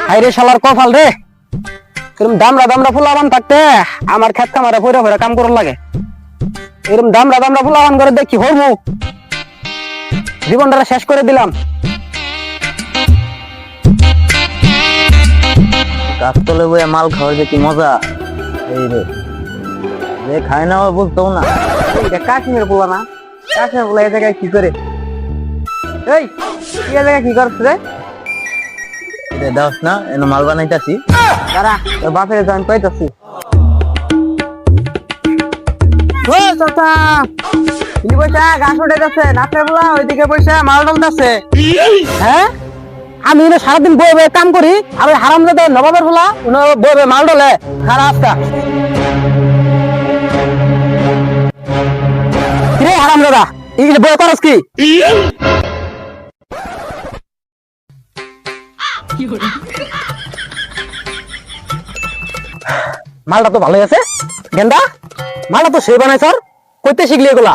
হাইরে শালার কপাল রে, এরকম দামরা দামরা ফুলাবান থাকতে আমার খেত খামারে ফইরা ফইরা কাম করার লাগে। এরকম দামরা দামরা ফুলাবান করে দেখি হরমু, জীবনটা শেষ করে দিলাম। গাছতলে বইয়া মাল খাওয়ার যে কি মজা, এই রে যে খায় না বুঝতো না। এটা কাশ্মীর পোলা না? কাশ্মীর পোলা এই জায়গায় কি করে? এই তুই এই জায়গায় কি করছ রে? এটা দাস না, এনে মাল বানাইতাছি। দাঁড়া, তোর বাপের জয়েন পাইতাছি। ও চাচা, তুমি পয়সা ঘাস উঠে যাচ্ছে, নাচের পোলা ওইদিকে পয়সা মাল ডালতাছে। হ্যাঁ, আমি এনে সারাদিন বয়ে বয়ে কাম করি, আর ওই হারামজাদা নবাবের পোলা বয়ে বয়ে মাল ডলে। খারাপ আজকা রে হারামজাদা, এগুলো বয়ে করস কি? মালটা তো ভালোই আছে, গেন্দা মালটা তো সে বানাই স্যার, কইতে শিখলি এগুলা?